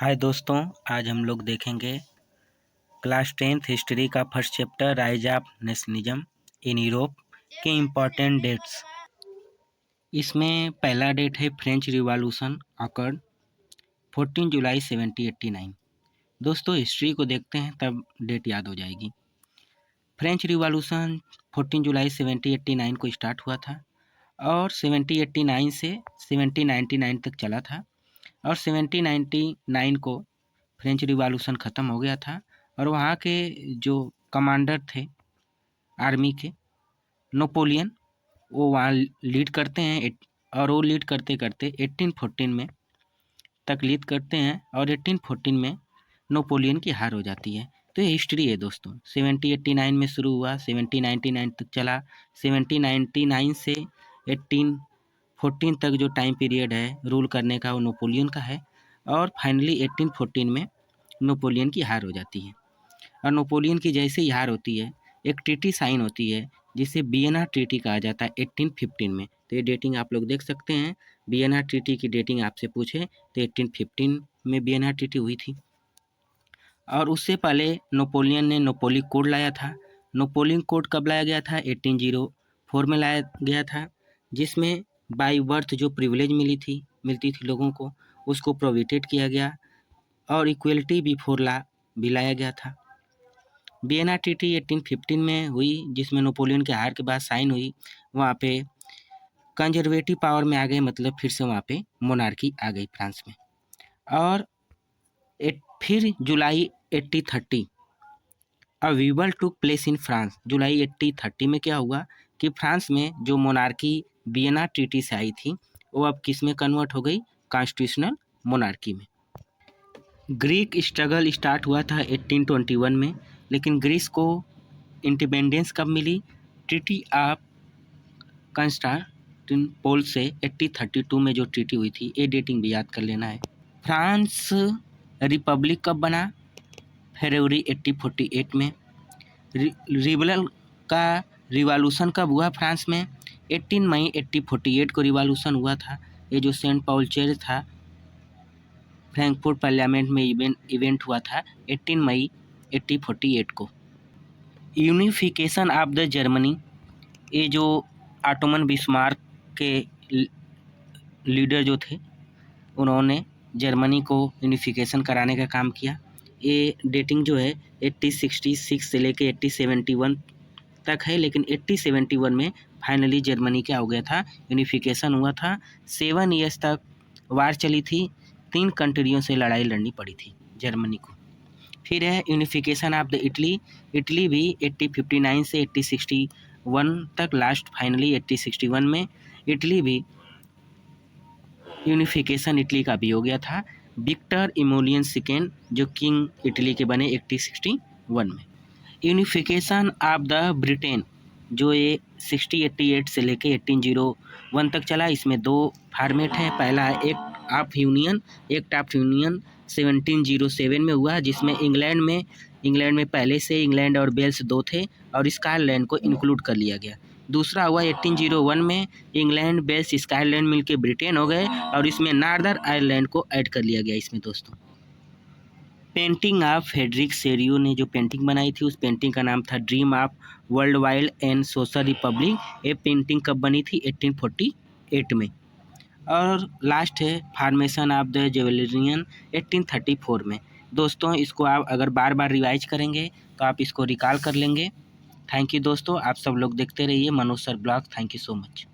हाय दोस्तों, आज हम लोग देखेंगे क्लास 10th हिस्ट्री का first chapter rise of nationalism in Europe के इम्पोर्टेंट डेट्स। इसमें पहला डेट है फ्रेंच रिवॉल्यूशन अकर्ड 14 जुलाई 1789। दोस्तों हिस्ट्री को देखते हैं तब डेट याद हो जाएगी। फ्रेंच रिवॉल्यूशन 14 जुलाई 1789 को स्टार्ट हुआ था और 1789 से 1799 तक चला था और 1799 को फ्रेंच रिवॉल्यूशन ख़त्म हो गया था और वहाँ के जो कमांडर थे आर्मी के नेपोलियन, वो वहाँ लीड करते हैं और वो लीड करते करते 1814 में तक लीड करते हैं और 1814 में नेपोलियन की हार हो जाती है। तो ये हिस्ट्री है दोस्तों। 1789 में शुरू हुआ, 1799 तक चला। 1799 से 1814 तक जो टाइम पीरियड है रूल करने का वो नेपोलियन का है और फाइनली 1814 में नेपोलियन की हार हो जाती है। और नेपोलियन की जैसे ही हार होती है एक ट्रीटी साइन होती है जिसे वियना ट्रीटी कहा जाता है 1815 में। तो ये डेटिंग आप लोग देख सकते हैं। वियना ट्रीटी की डेटिंग आपसे पूछे तो 1815 में वियना ट्रीटी हुई थी। और उससे पहले नेपोलियन ने नेपोलियन कोड लाया था। नेपोलियन कोड कब लाया गया था? 1804 में लाया गया था, जिसमें बाय बर्थ जो प्रिविलेज मिलती थी लोगों को, उसको प्रोविटेड किया गया और इक्वलिटी बिफोर लॉ भी लाया गया था। वियना ट्रीटी 1815 में हुई, जिसमें नेपोलियन के हार के बाद साइन हुई। वहाँ पे कंजर्वेटिव पावर में आ गए, मतलब फिर से वहाँ पे मोनार्की आ गई फ्रांस में। और फिर जुलाई 1830 अ रिवॉल टुक प्लेस इन फ्रांस। जुलाई 1830 में क्या हुआ कि फ्रांस में जो मोनार्की वियना ट्रीटी से आई थी वो अब किस में कन्वर्ट हो गई? कॉन्स्टिट्यूशनल मोनार्की में। ग्रीक स्ट्रगल स्टार्ट हुआ था 1821 में, लेकिन ग्रीस को इंडिपेंडेंस कब मिली? ट्रीटी ऑफ कंस्टांटिनोपल से 1832 में जो ट्रीटी हुई थी। ये डेटिंग भी याद कर लेना है। फ्रांस रिपब्लिक कब बना? फरवरी 1848 में। रिबेरल का रिवॉल्यूशन कब हुआ फ्रांस में? 18 मई 1848 को रिवॉल्यूशन हुआ था। ये जो सेंट पॉल चर्च था, फ्रैंकफर्ट पार्लियामेंट में इवेंट हुआ था 18 मई 1848 को। यूनिफिकेशन ऑफ द जर्मनी, ये जो ऑटोमन बिस्मार्क के लीडर जो थे उन्होंने जर्मनी को यूनिफिकेशन कराने का काम किया। ये डेटिंग जो है 1866 से लेके 1871 तक है, लेकिन 1871 में फाइनली जर्मनी क्या हो गया था? यूनिफिकेशन हुआ था। 7 ईयर्स तक वार चली थी, 3 कंट्रियों से लड़ाई लड़नी पड़ी थी जर्मनी को। फिर है unification of the Italy. Italy भी 1859 से 1861 तक, लास्ट फाइनली 1861 में इटली भी यूनिफिकेशन इटली का भी हो गया था। विक्टर इमोलियन सेकेंड जो किंग इटली के बने 1861 में। यूनिफिकेशन ऑफ द ब्रिटेन जो ये 1688 से लेके 1801 तक चला। इसमें 2 फॉर्मेट है। पहला है एक्ट ऑफ यूनियन 1707 में हुआ, जिसमें इंग्लैंड में पहले से इंग्लैंड और वेल्स 2 थे और स्कॉटलैंड को इंक्लूड कर लिया गया। दूसरा हुआ 1801 में, इंग्लैंड वेल्स स्कॉटलैंड मिलके ब्रिटेन हो गए और इसमें नॉर्दर्न आयरलैंड को ऐड कर लिया गया इसमें दोस्तों। पेंटिंग ऑफ फ्रेडरिक सेरियो ने जो पेंटिंग बनाई थी, उस पेंटिंग का नाम था dream of world wide and social Republic. ये पेंटिंग कब बनी थी? 1848 में। और लास्ट है फॉर्मेशन ऑफ द ज्वेलरियन 1834 में। दोस्तों इसको आप अगर बार बार रिवाइज करेंगे तो आप इसको रिकॉल कर लेंगे। थैंक यू दोस्तों, आप सब लोग देखते रहिए Manoj sir blog. Thank you so much.